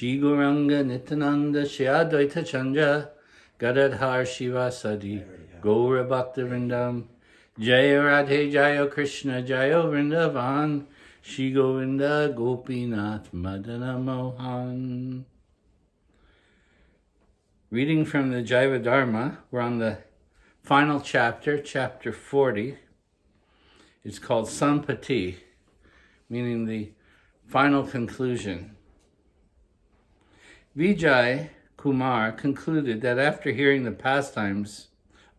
Shri Gauranga Nityananda Shri Advaita Chandra Gadadhar Shiva Sadi Gaura BhaktiVinode Jaya Radhe Jaya Krishna Jaya Vrindavan Shri Govinda Gopinath Madana Mohan. Reading from the Jaiva Dharma, we're on the final chapter, chapter 40. It's called Sampatti, meaning the final conclusion. Vijay Kumar concluded that after hearing the pastimes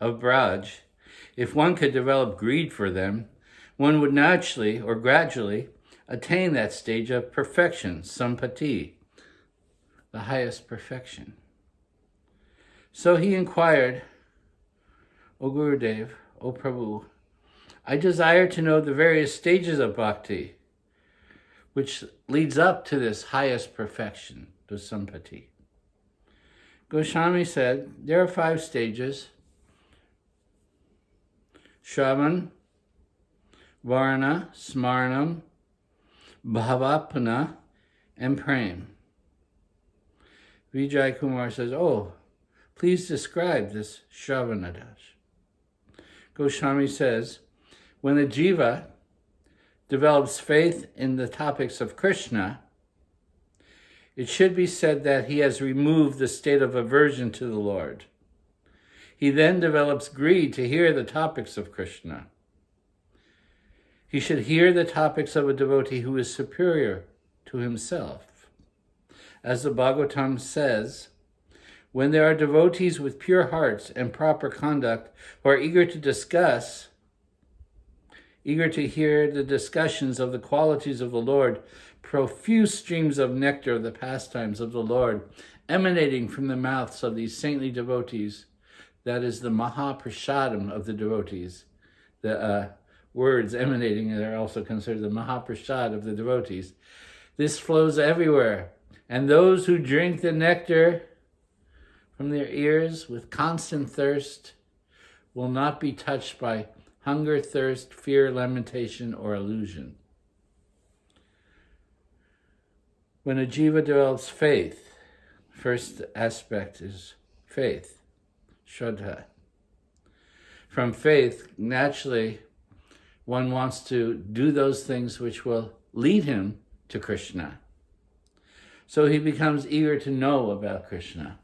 of Braj, if one could develop greed for them, one would naturally or gradually attain that stage of perfection, Sampatti, the highest perfection. So he inquired, O Gurudev, O Prabhu, I desire to know the various stages of bhakti, which leads up to this highest perfection, to Sampatti. Goswami said, there are 5 stages: Shravan, Varna, Smarnam, Bhavapana, and Prem. Vijay Kumar says, oh, please describe this Shravanadash. Goswami says, when the Jiva develops faith in the topics of Krishna, it should be said that he has removed the state of aversion to the Lord. He then develops greed to hear the topics of Krishna. He should hear the topics of a devotee who is superior to himself. As the Bhagavatam says, when there are devotees with pure hearts and proper conduct who are eager to hear the discussions of the qualities of the Lord, profuse streams of nectar of the pastimes of the Lord emanating from the mouths of these saintly devotees, that is the Mahaprasadam of the devotees. The words emanating are also considered the Mahaprasad of the devotees. This flows everywhere, and those who drink the nectar from their ears with constant thirst will not be touched by hunger, thirst, fear, lamentation, or illusion. When a jiva develops faith, first aspect is faith, shraddha. From faith, naturally, one wants to do those things which will lead him to Krishna. So he becomes eager to know about Krishna.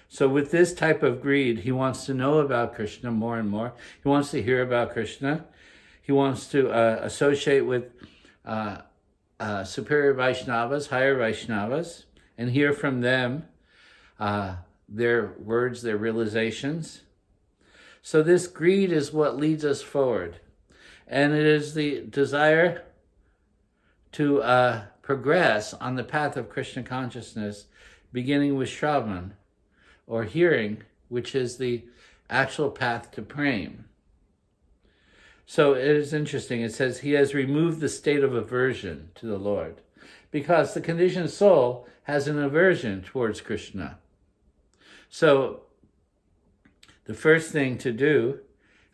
So with this type of greed, he wants to know about Krishna more and more. He wants to hear about Krishna. He wants to associate with superior Vaishnavas, higher Vaishnavas, and hear from them their words, their realizations. So this greed is what leads us forward. And it is the desire to progress on the path of Krishna consciousness, beginning with Shravan, or hearing, which is the actual path to Prem. So it is interesting. It says he has removed the state of aversion to the Lord, because the conditioned soul has an aversion towards Krishna. So the first thing to do,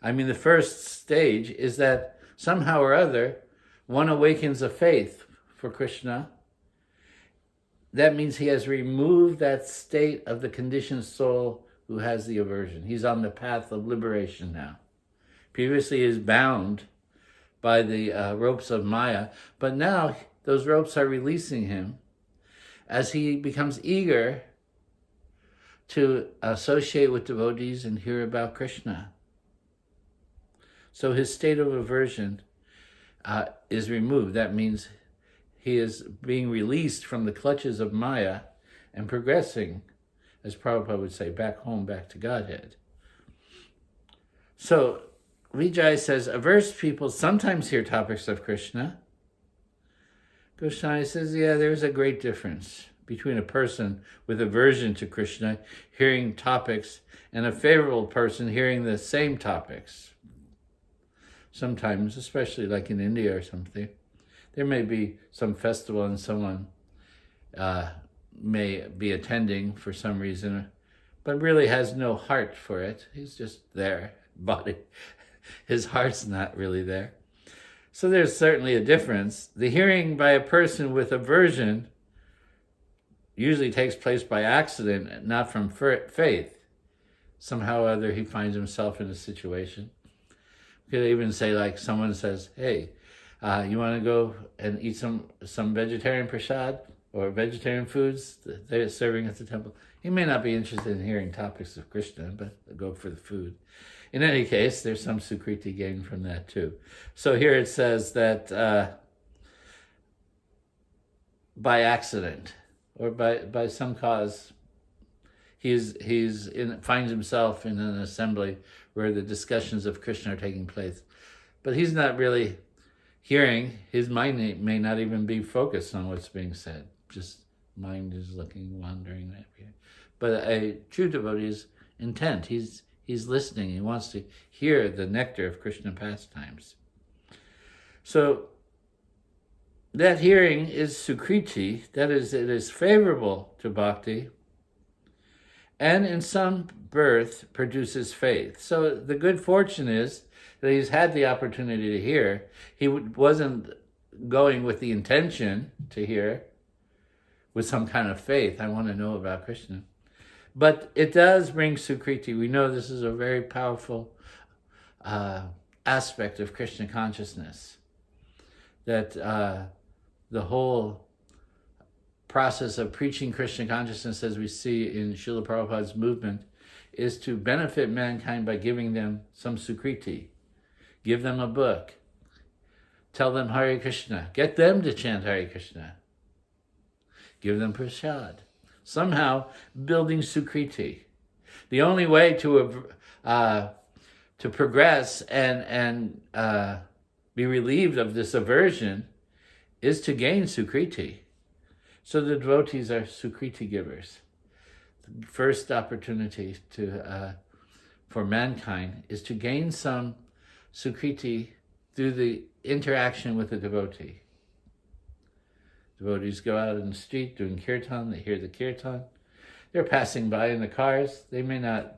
the first stage is that somehow or other, one awakens a faith for Krishna. That means he has removed that state of the conditioned soul who has the aversion. He's on the path of liberation now. Previously he is bound by the ropes of Maya, but now those ropes are releasing him as he becomes eager to associate with devotees and hear about Krishna. So his state of aversion is removed. That means he is being released from the clutches of Maya and progressing, as Prabhupada would say, back home, back to Godhead. So Vijay says, averse people sometimes hear topics of Krishna. Goswami says, yeah, there's a great difference between a person with aversion to Krishna hearing topics and a favorable person hearing the same topics. Sometimes, especially like in India or something, there may be some festival and someone may be attending for some reason, but really has no heart for it. He's just there, body. His heart's not really there. So there's certainly a difference. The hearing by a person with aversion usually takes place by accident, not from faith. Somehow or other he finds himself in a situation. We could even say, like, someone says, hey, you want to go and eat some vegetarian prasad or vegetarian foods that they're serving at the temple? He may not be interested in hearing topics of Krishna, but go for the food. In any case, there's some sukriti gained from that too. So here it says that by accident or by some cause, finds himself in an assembly where the discussions of Krishna are taking place. But he's not really hearing. His mind may not even be focused on what's being said. Just mind is looking, wandering. But a true devotee's intent, he's listening. He wants to hear the nectar of Krishna pastimes. So that hearing is sukriti, that is, it is favorable to bhakti, and in some birth produces faith. So the good fortune is that he's had the opportunity to hear. He wasn't going with the intention to hear with some kind of faith. I want to know about Krishna. But it does bring sukriti. We know this is a very powerful aspect of Krishna consciousness. That the whole process of preaching Krishna consciousness, as we see in Srila Prabhupada's movement, is to benefit mankind by giving them some sukriti. Give them a book. Tell them Hare Krishna. Get them to chant Hare Krishna. Give them prasad. Somehow building sukriti. The only way to progress and be relieved of this aversion is to gain sukriti. So the devotees are sukriti givers. The first opportunity for mankind is to gain some sukriti through the interaction with the devotee. Devotees go out in the street doing kirtan, they hear the kirtan. They're passing by in the cars. They may not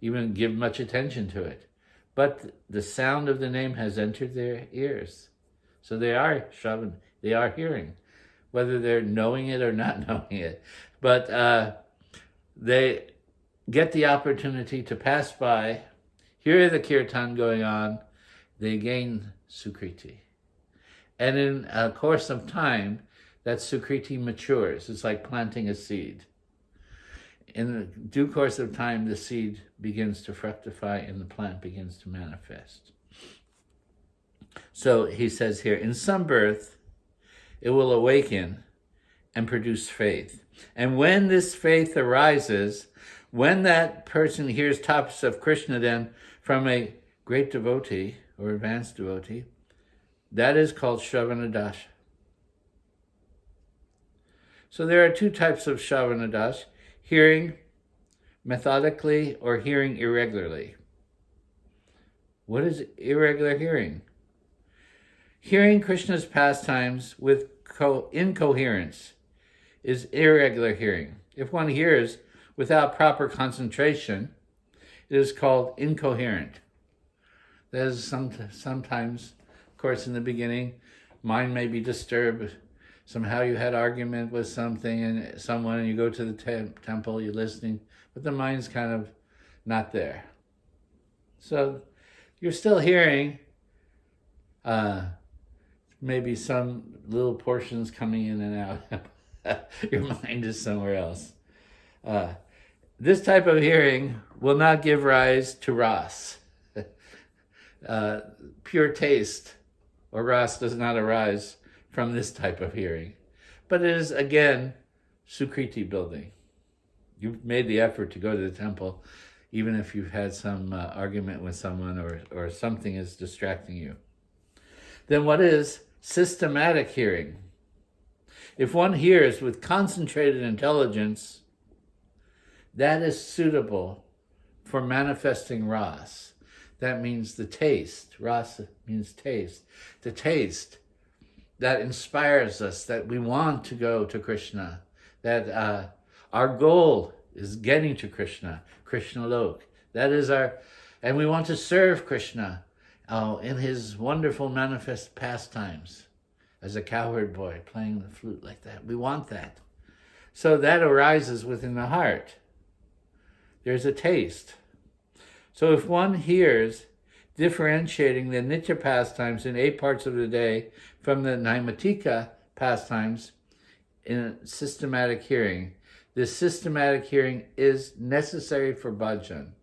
even give much attention to it. But the sound of the name has entered their ears. So they are shravan, they are hearing, whether they're knowing it or not knowing it. But they get the opportunity to pass by, hear the kirtan going on, they gain sukriti. And in a course of time, that sukriti matures. It's like planting a seed. In the due course of time, the seed begins to fructify and the plant begins to manifest. So he says here, in some birth, it will awaken and produce faith. And when this faith arises, when that person hears topics of Krishna then from a great devotee or advanced devotee, that is called Shravanadash. So there are two types of Shravanadash, hearing methodically or hearing irregularly. What is irregular hearing? Hearing Krishna's pastimes with incoherence is irregular hearing. If one hears without proper concentration, it is called incoherent. That is sometimes, of course, in the beginning, mind may be disturbed. Somehow you had argument with something and someone, and you go to the temple, you're listening, but the mind's kind of not there. So you're still hearing maybe some little portions coming in and out. Your mind is somewhere else. This type of hearing will not give rise to ras. Pure taste or ras does not arise from this type of hearing. But it is, again, sukriti building. You've made the effort to go to the temple, even if you've had some argument with someone or something is distracting you. Then what is systematic hearing? If one hears with concentrated intelligence, that is suitable for manifesting ras. That means the taste. Ras means taste. The taste that inspires us, that we want to go to Krishna, that our goal is getting to Krishna, Krishna Lok. That is and we want to serve Krishna in his wonderful manifest pastimes as a cowherd boy playing the flute like that. We want that. So that arises within the heart. There's a taste. So if one hears differentiating the Nitya pastimes in 8 parts of the day from the Naimatika pastimes in systematic hearing, this systematic hearing is necessary for bhajan.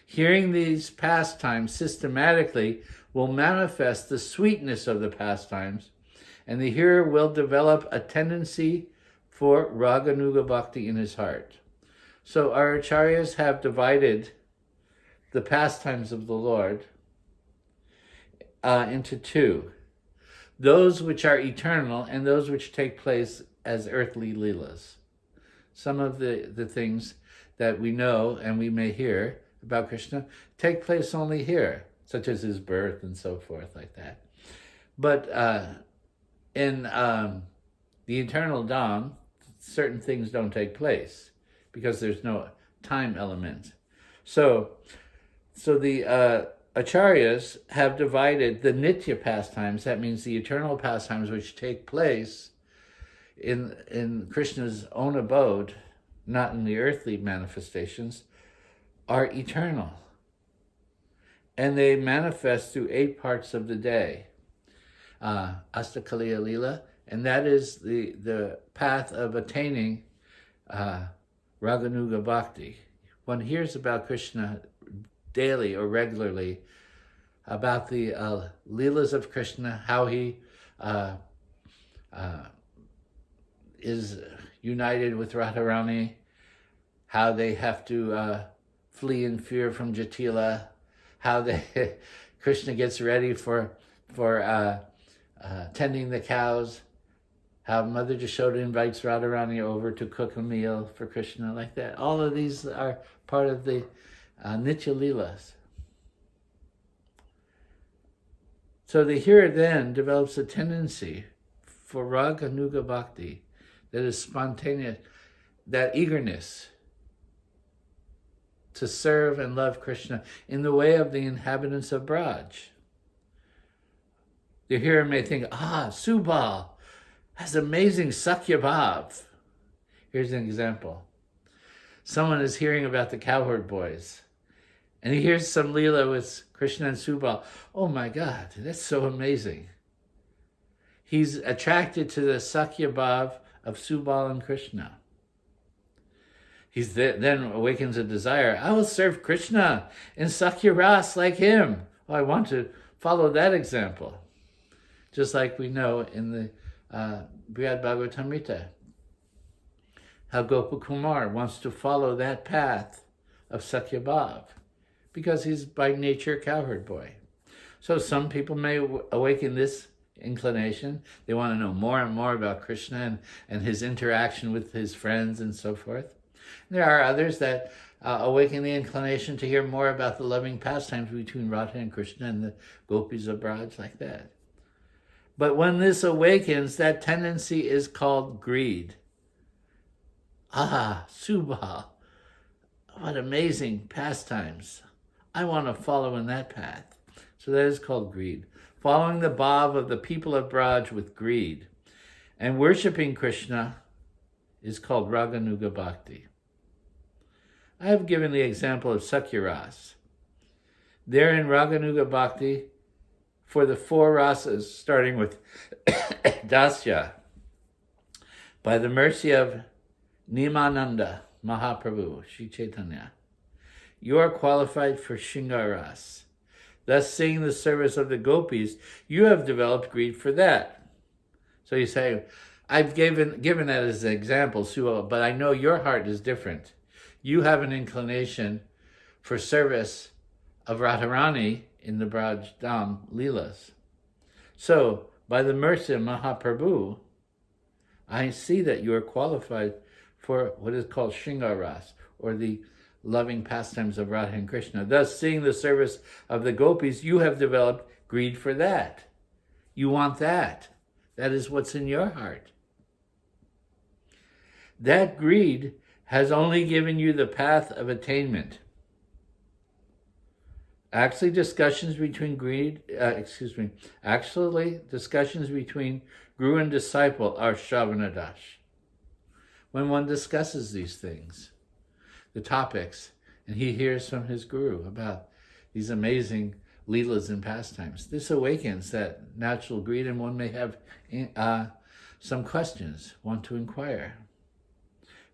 Hearing these pastimes systematically will manifest the sweetness of the pastimes, and the hearer will develop a tendency for Raganuga Bhakti in his heart. So our acharyas have divided the pastimes of the Lord into 2. Those which are eternal and those which take place as earthly leelas. Some of the things that we know and we may hear about Krishna take place only here, such as his birth and so forth like that. But in the eternal Dham, certain things don't take place because there's no time element. So the acharyas have divided the nitya pastimes, that means the eternal pastimes which take place in Krishna's own abode, not in the earthly manifestations, are eternal. And they manifest through 8 parts of the day. Astakaliya Lila, and that is the path of attaining Raganuga Bhakti. One hears about Krishna daily or regularly, about the Leelas of Krishna, how he is united with Radharani, how they have to flee in fear from Jatila, how Krishna gets ready for tending the cows, how Mother Jashoda invites Radharani over to cook a meal for Krishna, like that. All of these are part of the Nitya Leelas. So the hearer then develops a tendency for Raganuga Bhakti, that is spontaneous, that eagerness to serve and love Krishna in the way of the inhabitants of Braj. The hearer may think, Subal has amazing Sakya Bhav. Here's an example. Someone is hearing about the cowherd boys, and he hears some Leela with Krishna and Subal. Oh my God, that's so amazing. He's attracted to the Sakya Bhav of Subal and Krishna. He then awakens a desire. I will serve Krishna in Sakya Ras like him. Oh, I want to follow that example. Just like we know in the Brihad Bhagavatamrita, how Gopakumar wants to follow that path of Sakya Bhav, because he's by nature a cowherd boy. So some people may awaken this inclination. They want to know more and more about Krishna and his interaction with his friends and so forth. There are others that awaken the inclination to hear more about the loving pastimes between Radha and Krishna and the gopis of Braj, like that. But when this awakens, that tendency is called greed. Subal, what amazing pastimes. I want to follow in that path. So that is called greed. Following the bhav of the people of Braj with greed. And worshipping Krishna is called Raganuga Bhakti. I have given the example of Sakya Ras. There in Raganuga Bhakti, for the 4 rasas, starting with Dasya, by the mercy of Nimananda Mahaprabhu, Shri Chaitanya, you are qualified for Shingaras. Thus, seeing the service of the gopis, you have developed greed for that. So you say, I've given that as an example, Suha, but I know your heart is different. You have an inclination for service of Radharani in the Braj Dham Leelas. So, by the mercy of Mahaprabhu, I see that you are qualified for what is called Shingaras, or the loving pastimes of Radha and Krishna. Thus, seeing the service of the gopis, you have developed greed for that. You want that. That is what's in your heart. That greed has only given you the path of attainment. Actually, discussions between Guru and disciple are Shravanadash. when one discusses these things, the topics, and he hears from his guru about these amazing leelas and pastimes. This awakens that natural greed, and one may have some questions, want to inquire.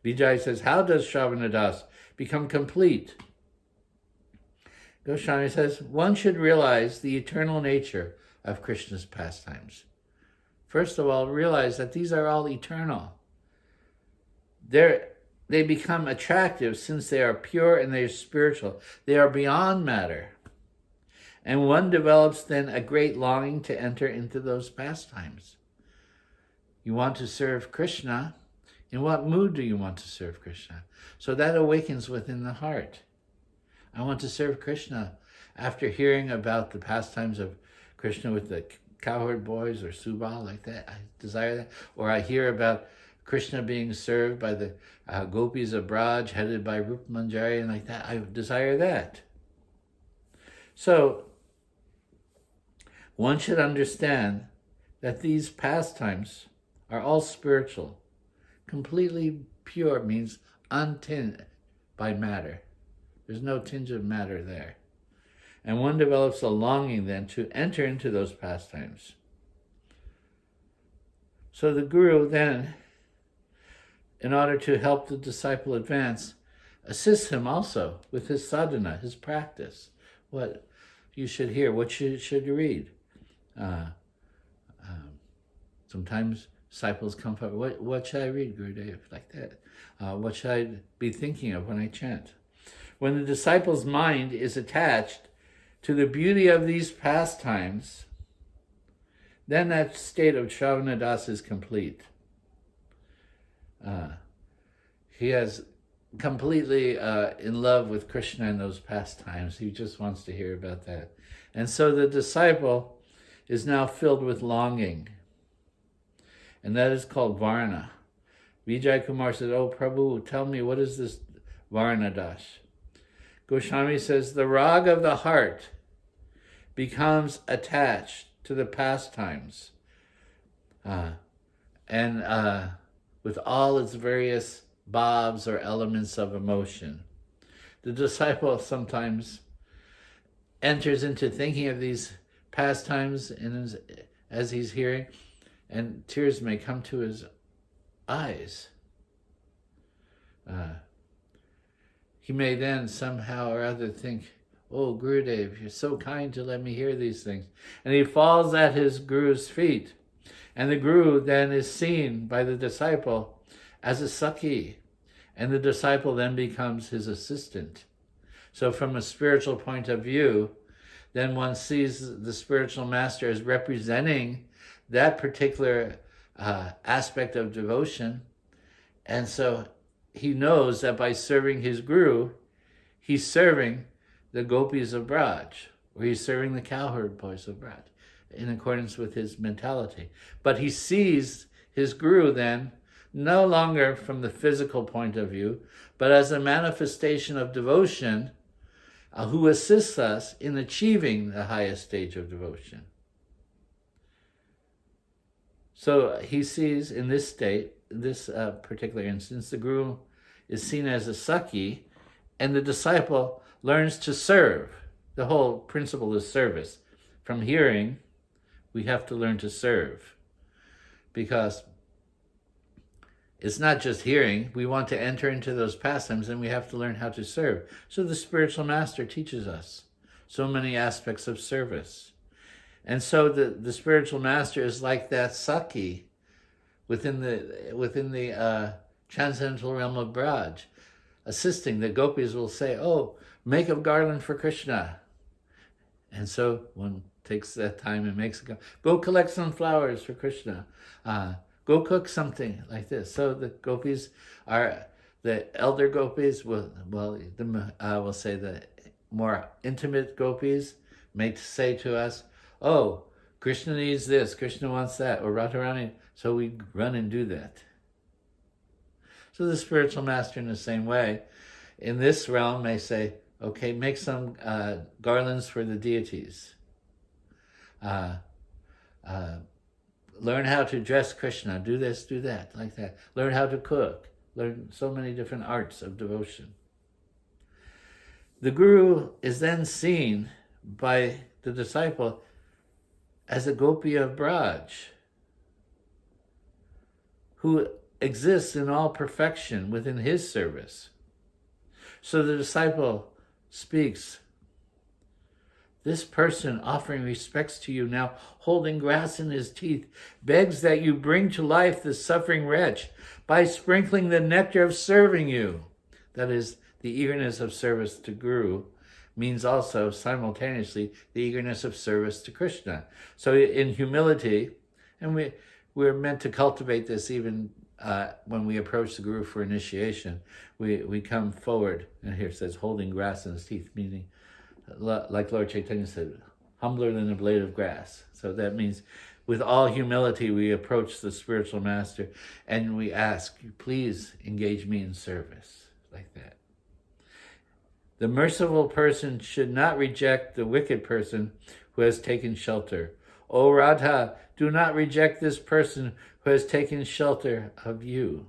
Vijay says, how does Shravanadas become complete? Goswami says, one should realize the eternal nature of Krishna's pastimes. First of all, realize that these are all eternal. They become attractive since they are pure and they are spiritual. They are beyond matter. And one develops then a great longing to enter into those pastimes. You want to serve Krishna. In what mood do you want to serve Krishna? So that awakens within the heart. I want to serve Krishna. After hearing about the pastimes of Krishna with the cowherd boys or Subal, like that, I desire that. Or I hear about Krishna being served by the gopis of Braj, headed by Rupa Manjari, and like that, I desire that. So, one should understand that these pastimes are all spiritual. Completely pure means untinged by matter. There's no tinge of matter there. And one develops a longing then to enter into those pastimes. So the guru then, in order to help the disciple advance, assists him also with his sadhana, his practice. What you should hear, what you should read. Sometimes disciples come forward, what should I read, Gurudev? Like that. What should I be thinking of when I chant? When the disciple's mind is attached to the beauty of these pastimes, then that state of Shravanadas is complete. He has completely in love with Krishna and those pastimes. He just wants to hear about that. And so the disciple is now filled with longing. And that is called Varna. Vijay Kumar said, oh Prabhu, tell me, what is this Varna Dash? Goswami says, the rag of the heart becomes attached to the pastimes. And with all its various bhavs or elements of emotion. The disciple sometimes enters into thinking of these pastimes as he's hearing, and tears may come to his eyes. He may then somehow or other think, oh, Gurudev, you're so kind to let me hear these things. And he falls at his guru's feet. And the guru then is seen by the disciple as a Sakhi. And the disciple then becomes his assistant. So from a spiritual point of view, then one sees the spiritual master as representing that particular aspect of devotion. And so he knows that by serving his guru, he's serving the gopis of Braj, or he's serving the cowherd boys of Braj, in accordance with his mentality. But he sees his guru then no longer from the physical point of view, but as a manifestation of devotion who assists us in achieving the highest stage of devotion. So he sees in this state, this particular instance, the guru is seen as a Sakhi, and the disciple learns to serve. The whole principle is service. From hearing, we have to learn to serve, because it's not just hearing. We want to enter into those pastimes, and we have to learn how to serve. So the spiritual master teaches us so many aspects of service. And so the spiritual master is like that Sakhi within the transcendental realm of Braj, assisting. The gopis will say, oh, make a garland for Krishna. And so one takes that time and makes it go collect some flowers for Krishna. Go cook something like this. So the gopis are, the elder gopis will say the more intimate gopis may say to us, oh, Krishna needs this, Krishna wants that, or Radharani, so we run and do that. So the spiritual master in the same way, in this realm may say, okay, make some garlands for the deities. Learn how to dress Krishna, do this, do that, like that. Learn how to cook, learn so many different arts of devotion. The Guru is then seen by the disciple as a gopi of Braj, who exists in all perfection within his service. So the disciple speaks, "This person offering respects to you now, holding grass in his teeth, begs that you bring to life this suffering wretch by sprinkling the nectar of serving you." That is, the eagerness of service to Guru means also simultaneously the eagerness of service to Krishna. So in humility, and we're meant to cultivate this even when we approach the Guru for initiation, we come forward, and here it says holding grass in his teeth, meaning like Lord Chaitanya said, humbler than a blade of grass. So that means with all humility we approach the spiritual master and we ask, please engage me in service, like that. The merciful person should not reject the wicked person who has taken shelter. O Radha, do not reject this person who has taken shelter of you.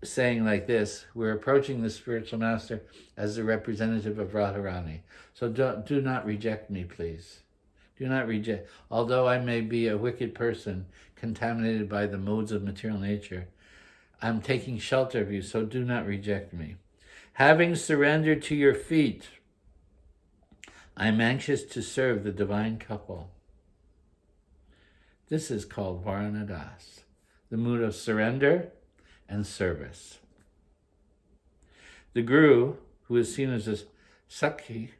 Saying like this, we're approaching the spiritual master as the representative of Radharani. So do not reject me, please. Do not reject. Although I may be a wicked person, contaminated by the modes of material nature, I'm taking shelter of you, so do not reject me. Having surrendered to your feet, I'm anxious to serve the divine couple. This is called Varanadas, the mood of surrender and service. The Guru, who is seen as a Sakhi,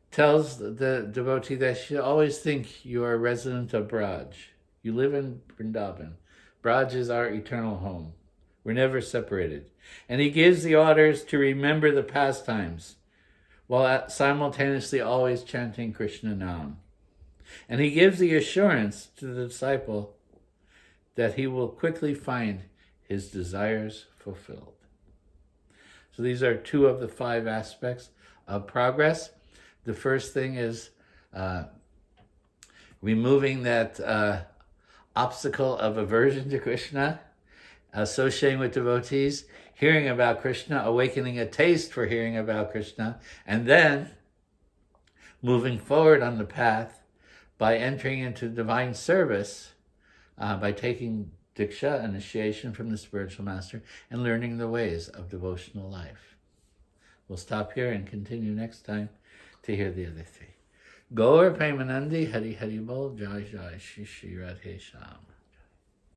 tells the devotee that she always think you are a resident of Braj. You live in Vrindavan. Braj is our eternal home. We're never separated. And he gives the orders to remember the pastimes while simultaneously always chanting Krishna Nam. And he gives the assurance to the disciple that he will quickly find his desires fulfilled. So these are two of the 5 aspects of progress. The first thing is removing that obstacle of aversion to Krishna, associating with devotees, hearing about Krishna, awakening a taste for hearing about Krishna, and then moving forward on the path by entering into divine service, by taking Diksha, initiation from the spiritual master, and learning the ways of devotional life. We'll stop here and continue next time to hear the other 3. Gaur Premanandi Hari Hari Bol Jai Jai Shri Shri Radhe Shyam.